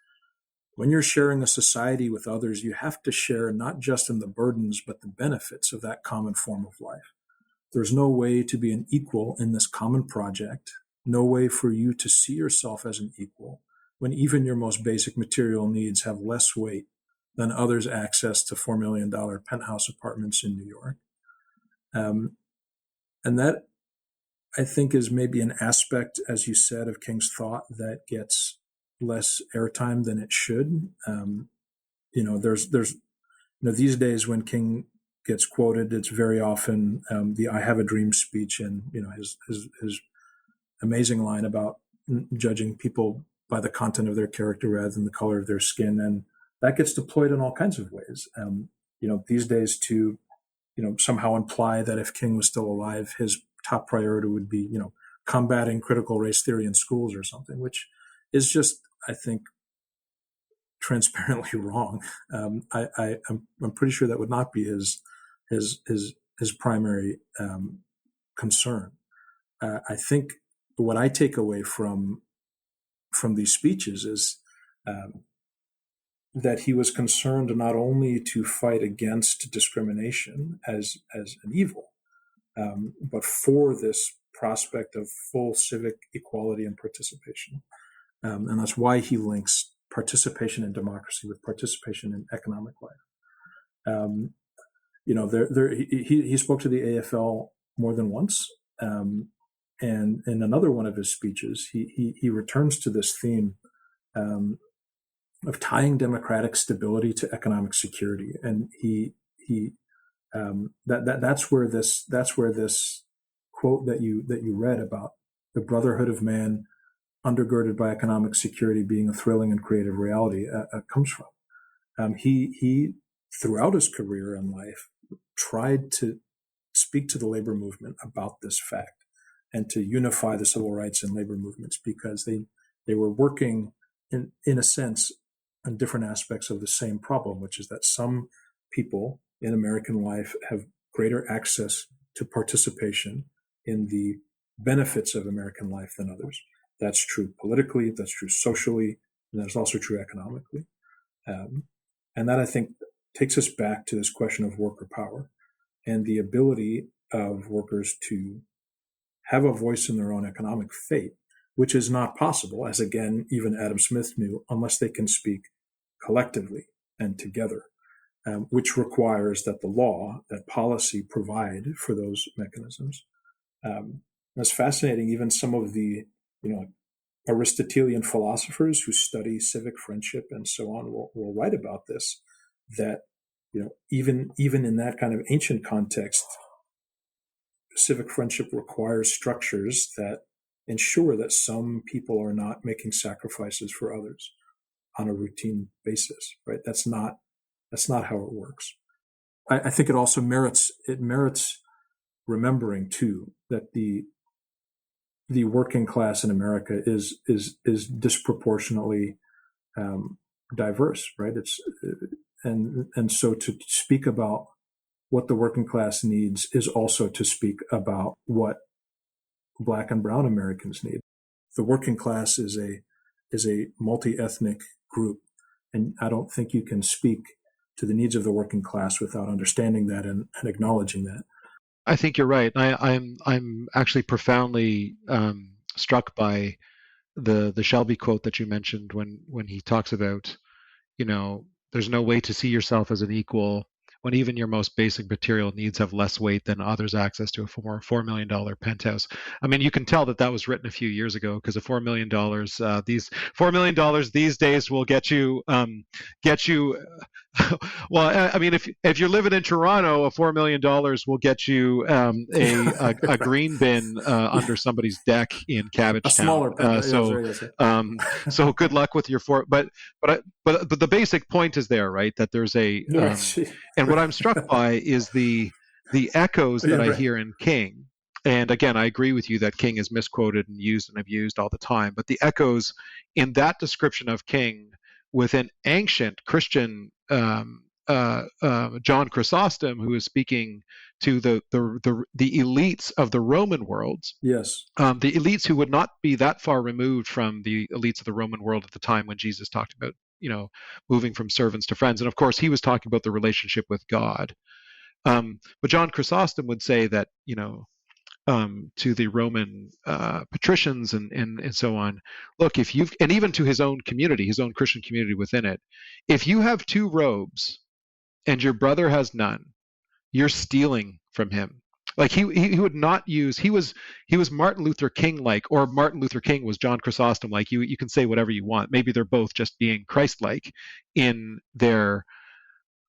"When you're sharing a society with others, you have to share not just in the burdens, but the benefits of that common form of life. There's no way to be an equal in this common project, no way for you to see yourself as an equal, when even your most basic material needs have less weight than others' access to $4 million penthouse apartments in New York." And that, I think, is maybe an aspect, as you said, of King's thought that gets less airtime than it should. There's these days when King gets quoted, it's very often the "I have a dream" speech, and his amazing line about judging people by the content of their character rather than the color of their skin, and that gets deployed in all kinds of ways. These days to somehow imply that if King was still alive, his top priority would be combating critical race theory in schools or something, which is just, I think, transparently wrong. I'm pretty sure that would not be his primary concern. I think what I take away from these speeches is that he was concerned not only to fight against discrimination as an evil, but for this prospect of full civic equality and participation. And that's why he links participation in democracy with participation in economic life. He spoke to the AFL more than once, and in another one of his speeches, he returns to this theme of tying democratic stability to economic security, and that's where this quote that you read about the brotherhood of man undergirded by economic security being a thrilling and creative reality comes from. He throughout his career and life tried to speak to the labor movement about this fact and to unify the civil rights and labor movements, because they were working in a sense on different aspects of the same problem, which is that some people in American life have greater access to participation in the benefits of American life than others. That's true politically, that's true socially, and that's also true economically. And that, I think, takes us back to this question of worker power and the ability of workers to have a voice in their own economic fate, which is not possible, as again, even Adam Smith knew, unless they can speak collectively and together, which requires that the law, that policy provide for those mechanisms. It's fascinating, even some of the, Aristotelian philosophers who study civic friendship and so on will write about this, that, even in that kind of ancient context, civic friendship requires structures that ensure that some people are not making sacrifices for others on a routine basis, right? That's not how it works. I think it also merits remembering too that the working class in America is disproportionately diverse, right? And so to speak about what the working class needs is also to speak about what Black and brown Americans need. The working class is a multi-ethnic group, and I don't think you can speak to the needs of the working class without understanding that and acknowledging that. I think you're right. I'm actually profoundly struck by the Shelby quote that you mentioned when he talks about, there's no way to see yourself as an equal when even your most basic material needs have less weight than others' access to a $4 million penthouse. I mean, you can tell that was written a few years ago, because $4 million, these $4 million these days will get you. Well, I mean, if you're living in Toronto, $4 million will get you a green bin under somebody's deck in Cabbage Town. A smaller pen. So good luck with your But the basic point is there, right? That there's a and what I'm struck by is the echoes that I hear in King. And again, I agree with you that King is misquoted and used and abused all the time. But the echoes in that description of King with an ancient Christian John Chrysostom, who is speaking to the elites of the Roman world. Yes. The elites who would not be that far removed from the elites of the Roman world at the time when Jesus talked about, moving from servants to friends. And of course, he was talking about the relationship with God. But John Chrysostom would say that, to the Roman patricians and so on, look, and even to his own community, his own Christian community within it, if you have 2 robes and your brother has none, you're stealing from him. Like he would not use, he was Martin Luther King like, or Martin Luther King was John Chrysostom like. You can say whatever you want. Maybe they're both just being Christ-like in their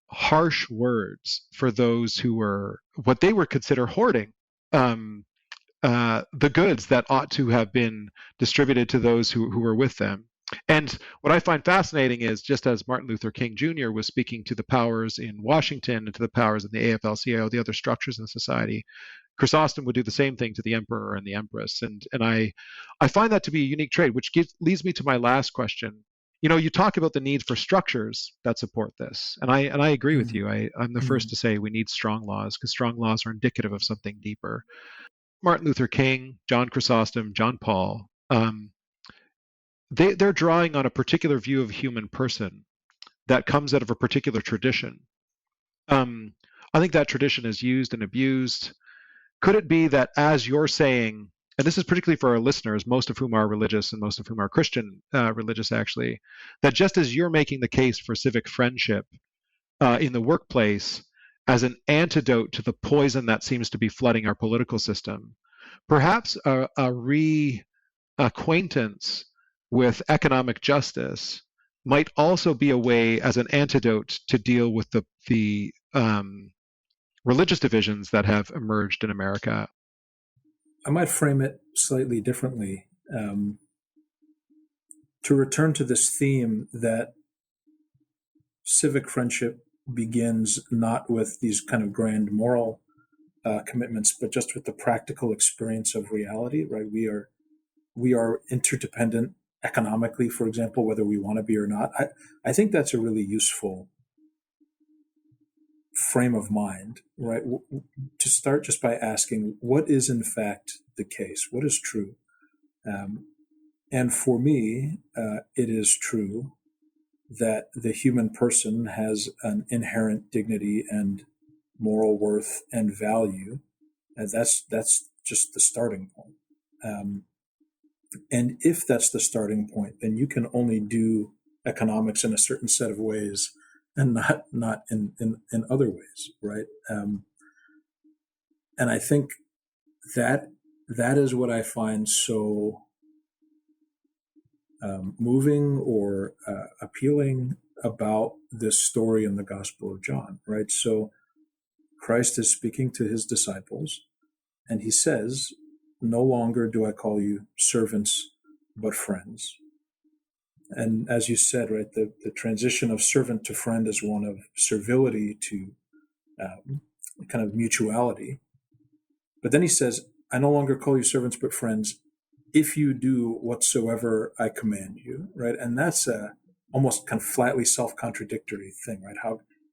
harsh words for those who were what they would consider hoarding the goods that ought to have been distributed to those who were with them. And what I find fascinating is, just as Martin Luther King Jr. was speaking to the powers in Washington and to the powers in the AFL-CIO, the other structures in society, Chrysostom would do the same thing to the emperor and the empress. And I find that to be a unique trait, which leads me to my last question. You talk about the need for structures that support this, and I agree with you. I'm the first to say we need strong laws, because strong laws are indicative of something deeper. Martin Luther King, John Chrysostom, John Paul, they're drawing on a particular view of a human person that comes out of a particular tradition. I think that tradition is used and abused. Could it be that, as you're saying, and this is particularly for our listeners, most of whom are religious and most of whom are Christian religious actually, that just as you're making the case for civic friendship in the workplace as an antidote to the poison that seems to be flooding our political system, perhaps a reacquaintance with economic justice might also be a way as an antidote to deal with the religious divisions that have emerged in America. I might frame it slightly differently. To return to this theme that civic friendship begins not with these kind of grand moral commitments, but just with the practical experience of reality, right? We are interdependent economically, for example, whether we want to be or not. I think that's a really useful frame of mind, right? To start just by asking, what is in fact the case? What is true? And for me, it is true that the human person has an inherent dignity and moral worth and value. And that's just the starting point. And if that's the starting point, then you can only do economics in a certain set of ways and not in other ways, right? And I think that is what I find so moving or appealing about this story in the Gospel of John, right? So Christ is speaking to his disciples, and he says, "No longer do I call you servants, but friends." And as you said, right, the transition of servant to friend is one of servility to kind of mutuality. But then he says, "I no longer call you servants, but friends, if you do whatsoever I command you," right? And that's a almost kind of flatly self-contradictory thing, right?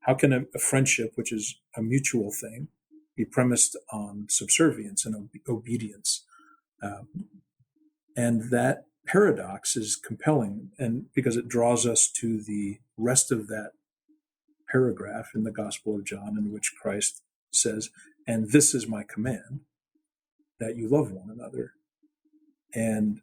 How can a friendship, which is a mutual thing, be premised on subservience and obedience? And that paradox is compelling, and because it draws us to the rest of that paragraph in the Gospel of John, in which Christ says, "And this is my command, that you love one another." And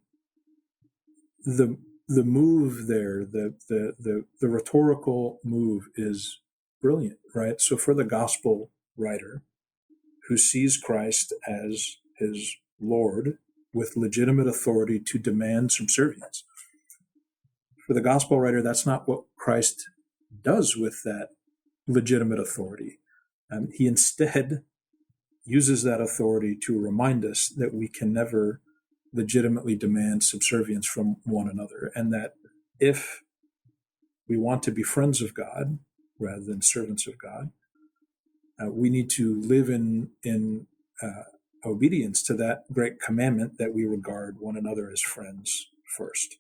the move there, the rhetorical move is brilliant, right? So for the gospel writer who sees Christ as his Lord with legitimate authority to demand subservience, for the gospel writer, that's not what Christ does with that legitimate authority. He instead uses that authority to remind us that we can never legitimately demand subservience from one another, and that if we want to be friends of God rather than servants of God, we need to live in obedience to that great commandment that we regard one another as friends first.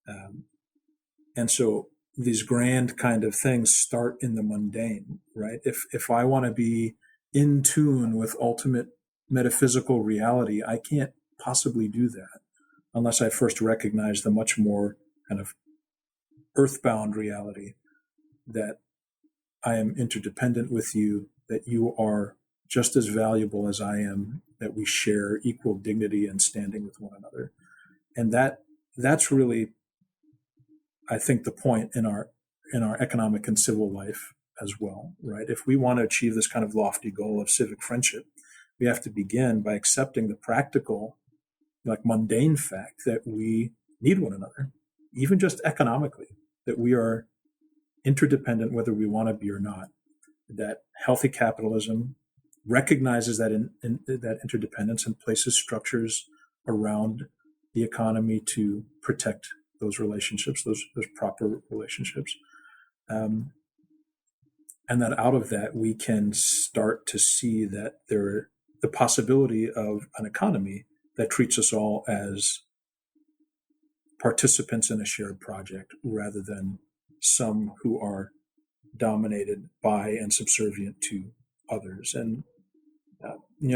And so these grand kind of things start in the mundane, right? If I want to be in tune with ultimate metaphysical reality, I can't possibly do that unless I first recognize the much more kind of earthbound reality that I am interdependent with you, that you are just as valuable as I am, that we share equal dignity and standing with one another. And that's really, I think, the point in our economic and civil life as well, right? If we want to achieve this kind of lofty goal of civic friendship, we have to begin by accepting the practical, like mundane fact that we need one another, even just economically, that we are interdependent whether we want to be or not, that healthy capitalism recognizes that that interdependence and places structures around the economy to protect those relationships, those proper relationships. And that out of that, we can start to see that the possibility of an economy that treats us all as participants in a shared project rather than some who are dominated by and subservient to others. And,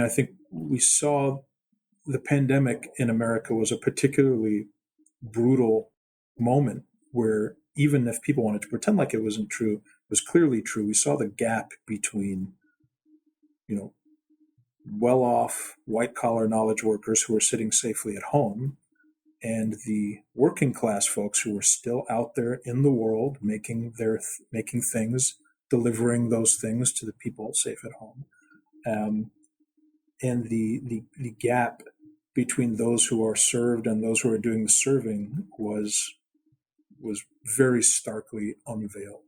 I think we saw the pandemic in America was a particularly brutal moment where even if people wanted to pretend like it wasn't true, it was clearly true. We saw the gap between, well-off white-collar knowledge workers who were sitting safely at home and the working class folks who were still out there in the world making things, delivering those things to the people safe at home. And the gap between those who are served and those who are doing the serving was very starkly unveiled.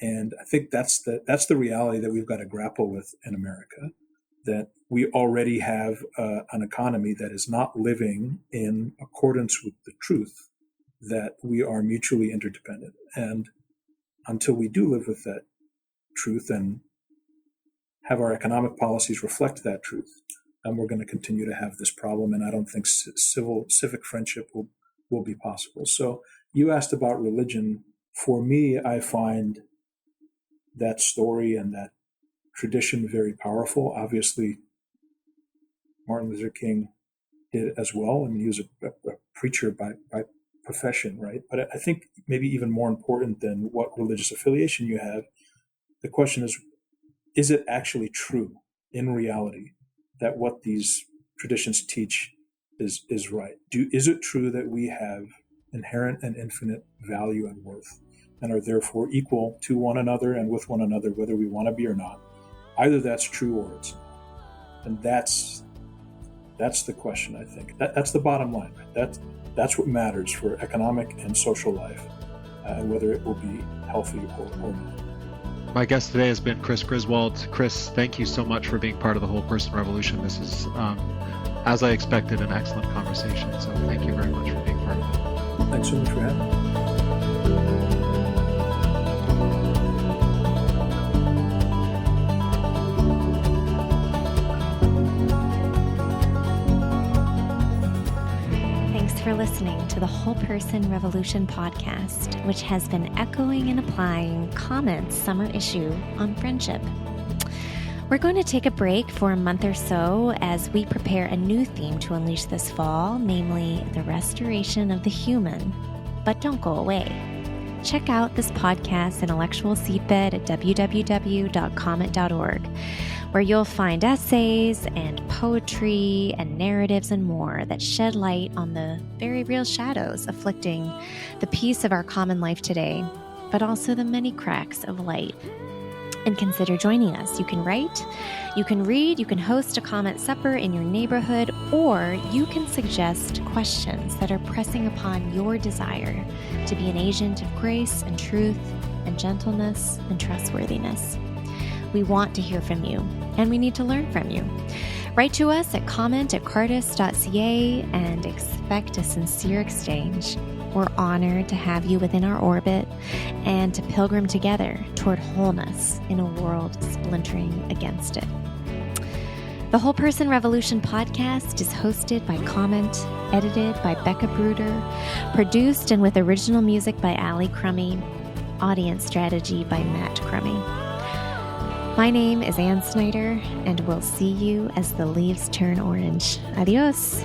And I think that's the reality that we've got to grapple with in America, that we already have an economy that is not living in accordance with the truth that we are mutually interdependent. And until we do live with that truth and have our economic policies reflect that truth, and we're going to continue to have this problem. And I don't think civic friendship will be possible. So you asked about religion. For me, I find that story and that tradition very powerful. Obviously, Martin Luther King did as well. I mean, he was a preacher by profession, right? But I think maybe even more important than what religious affiliation you have, the question is it actually true in reality that what these traditions teach is right? Is it true that we have inherent and infinite value and worth and are therefore equal to one another and with one another, whether we want to be or not? Either that's true or it's not. And that's the question, I think. That's the bottom line. Right? That's what matters for economic and social life, and whether it will be healthy or not. My guest today has been Chris Griswold. Chris, thank you so much for being part of the Whole Person Revolution. This is, as I expected, an excellent conversation. So thank you very much for being part of it. Thanks so much for having me. For listening to the Whole Person Revolution podcast, which has been echoing and applying Comment's summer issue on friendship. We're going to take a break for a month or so as we prepare a new theme to unleash this fall, namely the restoration of the human. But don't go away. Check out this podcast's intellectual seedbed at www.comment.org, where you'll find essays and poetry and narratives and more that shed light on the very real shadows afflicting the peace of our common life today, but also the many cracks of light. And consider joining us. You can write, you can read, you can host a comment supper in your neighborhood, or you can suggest questions that are pressing upon your desire to be an agent of grace and truth and gentleness and trustworthiness. We want to hear from you, and we need to learn from you. Write to us at comment@cardis.ca and expect a sincere exchange. We're honored to have you within our orbit and to pilgrim together toward wholeness in a world splintering against it. The Whole Person Revolution podcast is hosted by Comment, edited by Becca Bruder, produced and with original music by Ali Crummy, audience strategy by Matt Crummy. My name is Ann Snyder, and we'll see you as the leaves turn orange. Adios.